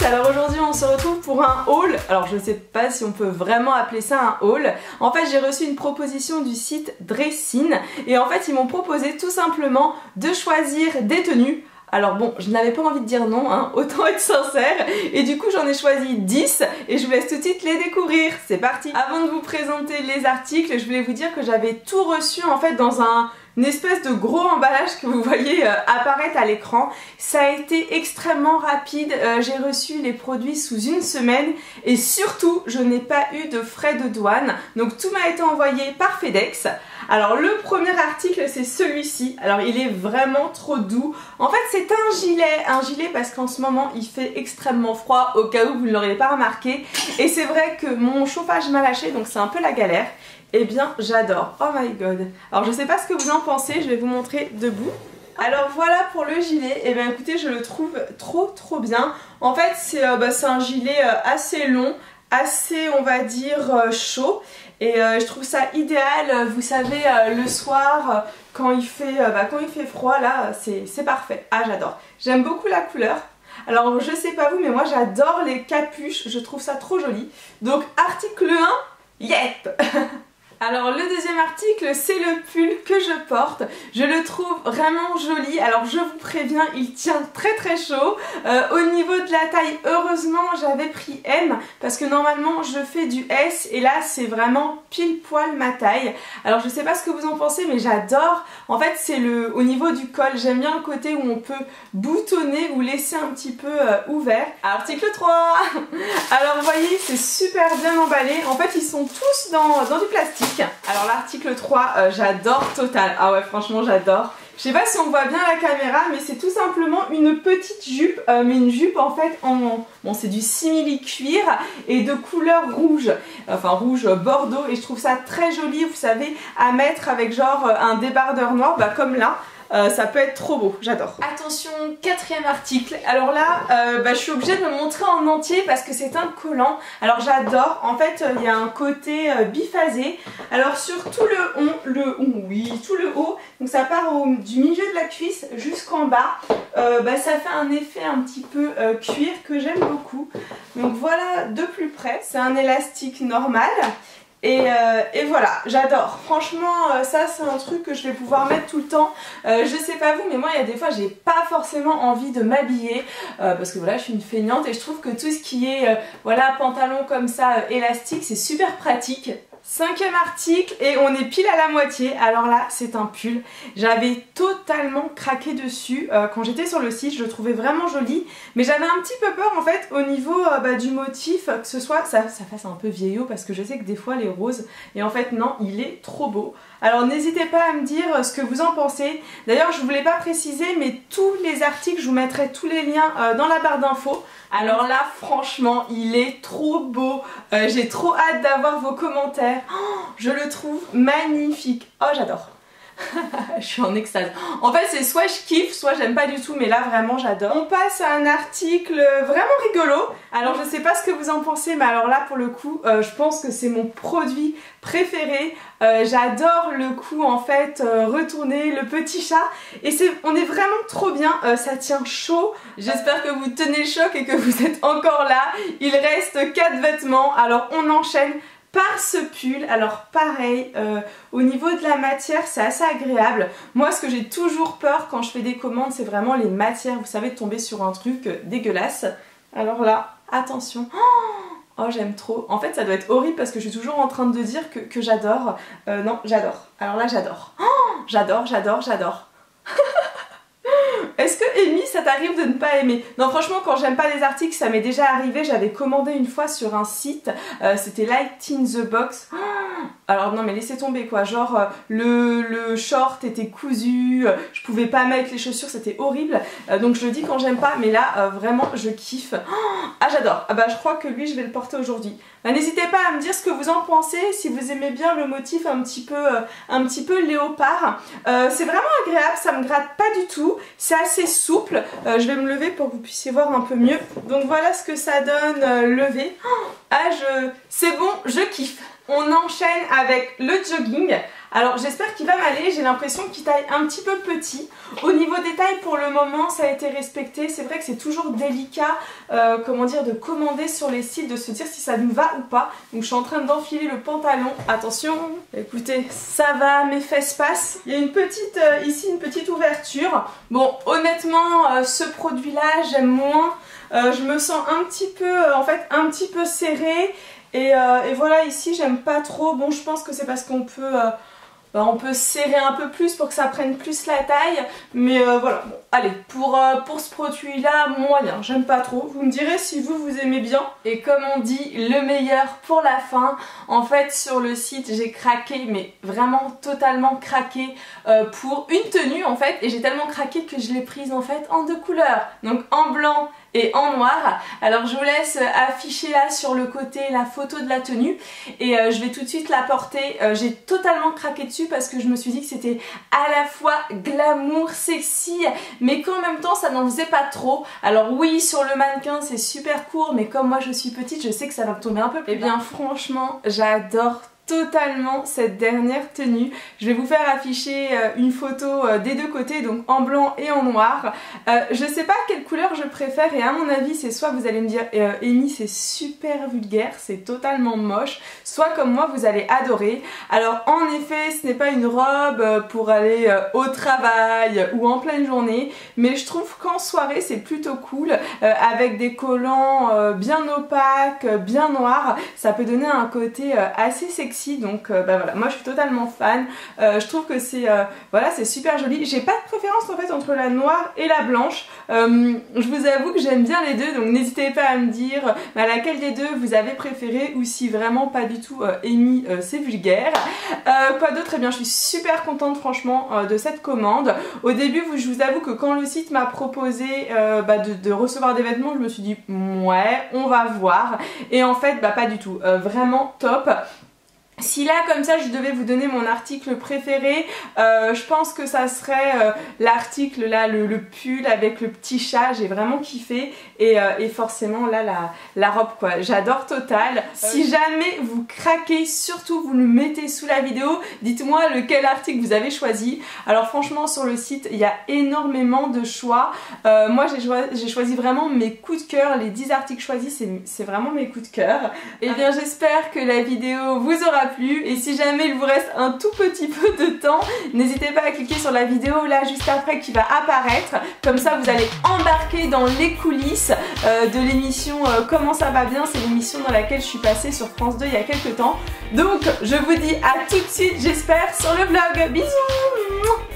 alors aujourd'hui on se retrouve pour un haul. Alors je ne sais pas si on peut vraiment appeler ça un haul. En fait j'ai reçu une proposition du site Dressin et en fait ils m'ont proposé tout simplement de choisir des tenues. Alors bon, je n'avais pas envie de dire non, hein, autant être sincère. Et du coup j'en ai choisi 10 et je vous laisse tout de suite les découvrir. C'est parti. Avant de vous présenter les articles, je voulais vous dire que j'avais tout reçu en fait dans une espèce de gros emballage que vous voyez apparaître à l'écran. Ça a été extrêmement rapide, j'ai reçu les produits sous une semaine et surtout je n'ai pas eu de frais de douane. Donc tout m'a été envoyé par FedEx. Alors le premier article c'est celui-ci. Alors il est vraiment trop doux. En fait c'est un gilet parce qu'en ce moment il fait extrêmement froid au cas où vous ne l'auriez pas remarqué. Et c'est vrai que mon chauffage m'a lâché donc c'est un peu la galère. Eh bien j'adore, oh my god. Alors je sais pas ce que vous en pensez, je vais vous montrer debout. Alors voilà pour le gilet, et bien écoutez je le trouve trop bien. En fait c'est un gilet assez long, assez on va dire chaud. Et je trouve ça idéal, vous savez le soir quand il fait froid là c'est parfait. Ah j'adore, j'aime beaucoup la couleur. Alors je sais pas vous mais moi j'adore les capuches, je trouve ça trop joli. Donc article 1, yep. Alors le deuxième article c'est le pull que je porte, je le trouve vraiment joli. Alors je vous préviens il tient très chaud. Au niveau de la taille heureusement j'avais pris M parce que normalement je fais du S et là c'est vraiment pile poil ma taille. Alors je sais pas ce que vous en pensez mais j'adore. En fait c'est au niveau du col, j'aime bien le côté où on peut boutonner ou laisser un petit peu ouvert. Article 3. Alors vous voyez c'est super bien emballé, en fait ils sont tous dans du plastique. Alors l'article 3, j'adore total. Ah ouais franchement j'adore. Je sais pas si on voit bien à la caméra mais c'est tout simplement une petite jupe. Mais une jupe en fait bon c'est du simili cuir et de couleur rouge. Enfin rouge bordeaux et je trouve ça très joli vous savez à mettre avec genre un débardeur noir comme là. Ça peut être trop beau, j'adore. Attention, quatrième article. Alors là, je suis obligée de le montrer en entier parce que c'est un collant. Alors j'adore. En fait, il y a un côté biphasé. Alors sur tout tout le haut. Donc ça part du milieu de la cuisse jusqu'en bas. Ça fait un effet un petit peu cuir que j'aime beaucoup. Donc voilà de plus près. C'est un élastique normal. Et voilà, j'adore. Franchement, ça c'est un truc que je vais pouvoir mettre tout le temps. Je sais pas vous, mais moi il y a des fois j'ai pas forcément envie de m'habiller parce que voilà, je suis une feignante et je trouve que tout ce qui est voilà, pantalon comme ça, élastique, c'est super pratique. Cinquième article et on est pile à la moitié. Alors là c'est un pull, j'avais totalement craqué dessus quand j'étais sur le site, je le trouvais vraiment joli mais j'avais un petit peu peur en fait au niveau du motif que ce soit ça fasse un peu vieillot parce que je sais que des fois les roses et en fait non il est trop beau. Alors n'hésitez pas à me dire ce que vous en pensez. D'ailleurs je voulais pas préciser mais tous les articles je vous mettrai tous les liens dans la barre d'infos. Alors là franchement il est trop beau, j'ai trop hâte d'avoir vos commentaires. Oh, je le trouve magnifique, oh j'adore. Je suis en extase. En fait c'est soit je kiffe soit j'aime pas du tout mais là vraiment j'adore. On passe à un article vraiment rigolo. Alors je sais pas ce que vous en pensez mais alors là pour le coup je pense que c'est mon produit préféré. J'adore le coup en fait retourner le petit chat et on est vraiment trop bien, ça tient chaud. J'espère que vous tenez le choc et que vous êtes encore là. Il reste 4 vêtements alors on enchaîne par ce pull. Alors pareil, au niveau de la matière c'est assez agréable. Moi ce que j'ai toujours peur quand je fais des commandes c'est vraiment les matières, vous savez, de tomber sur un truc dégueulasse. Alors là, attention. Oh j'aime trop. En fait ça doit être horrible parce que je suis toujours en train de dire que j'adore. Non j'adore. Alors là j'adore. Oh, j'adore. Est-ce que Amy ça t'arrive de ne pas aimer? Non franchement quand j'aime pas les articles ça m'est déjà arrivé, j'avais commandé une fois sur un site, c'était Light in the Box. Alors non mais laissez tomber quoi, genre le short était cousu, je pouvais pas mettre les chaussures, c'était horrible. Donc je le dis quand j'aime pas mais là vraiment je kiffe. Ah j'adore, je crois que lui je vais le porter aujourd'hui. N'hésitez pas à me dire ce que vous en pensez, si vous aimez bien le motif un petit peu léopard. C'est vraiment agréable, ça me gratte pas du tout, c'est assez souple. Je vais me lever pour que vous puissiez voir un peu mieux. Donc voilà ce que ça donne levé. c'est bon, je kiffe. On enchaîne avec le jogging. Alors j'espère qu'il va m'aller, j'ai l'impression qu'il taille un petit peu petit. Au niveau des tailles pour le moment ça a été respecté. C'est vrai que c'est toujours délicat comment dire, de commander sur les sites, de se dire si ça nous va ou pas. Donc je suis en train d'enfiler le pantalon. Attention, écoutez, ça va, mes fesses passent. Il y a une petite, ici une petite ouverture. Bon honnêtement ce produit là j'aime moins. Je me sens un petit peu, en fait un petit peu serrée. Et voilà, ici j'aime pas trop. Bon je pense que c'est parce qu'on peut on peut serrer un peu plus pour que ça prenne plus la taille. Mais voilà, bon, allez, pour ce produit là, moyen, j'aime pas trop. Vous me direz si vous aimez bien. Et comme on dit, le meilleur pour la fin. En fait sur le site j'ai craqué, mais vraiment totalement craqué pour une tenue en fait. Et j'ai tellement craqué que je l'ai prise en fait en 2 couleurs. Donc en blanc et en noir. Alors je vous laisse afficher là sur le côté la photo de la tenue et je vais tout de suite la porter. J'ai totalement craqué dessus parce que je me suis dit que c'était à la fois glamour, sexy, mais qu'en même temps ça n'en faisait pas trop. Alors oui, sur le mannequin c'est super court, mais comme moi je suis petite, je sais que ça va me tomber un peu plus bas. Et bien franchement, j'adore totalement cette dernière tenue. Je vais vous faire afficher une photo des 2 côtés, donc en blanc et en noir. Je sais pas quelle couleur je préfère et à mon avis c'est soit vous allez me dire Amy c'est super vulgaire, c'est totalement moche, soit comme moi vous allez adorer. Alors en effet ce n'est pas une robe pour aller au travail ou en pleine journée, mais je trouve qu'en soirée c'est plutôt cool avec des collants bien opaques, bien noirs. Ça peut donner un côté assez sexy. Donc bah voilà, moi je suis totalement fan. Je trouve que c'est voilà, c'est super joli. J'ai pas de préférence en fait entre la noire et la blanche. Je vous avoue que j'aime bien les deux, donc n'hésitez pas à me dire laquelle des deux vous avez préféré ou si vraiment pas du tout Amy c'est vulgaire. Quoi d'autre? Eh bien je suis super contente franchement de cette commande. Au début je vous avoue que quand le site m'a proposé de recevoir des vêtements, je me suis dit ouais on va voir, et en fait pas du tout, vraiment top. Si là comme ça je devais vous donner mon article préféré, je pense que ça serait l'article là, le pull avec le petit chat. J'ai vraiment kiffé et forcément là la robe quoi, j'adore total. Si jamais vous craquez, surtout vous le mettez sous la vidéo, dites-moi lequel article vous avez choisi. Alors franchement sur le site il y a énormément de choix. Moi j'ai choisi vraiment mes coups de cœur, les 10 articles choisis c'est vraiment mes coups de cœur. Et bien j'espère que la vidéo vous aura plu, et si jamais il vous reste un tout petit peu de temps, n'hésitez pas à cliquer sur la vidéo là juste après qui va apparaître, comme ça vous allez embarquer dans les coulisses de l'émission Comment ça va bien. C'est l'émission dans laquelle je suis passée sur France 2 il y a quelques temps. Donc je vous dis à tout de suite j'espère sur le vlog. Bisous.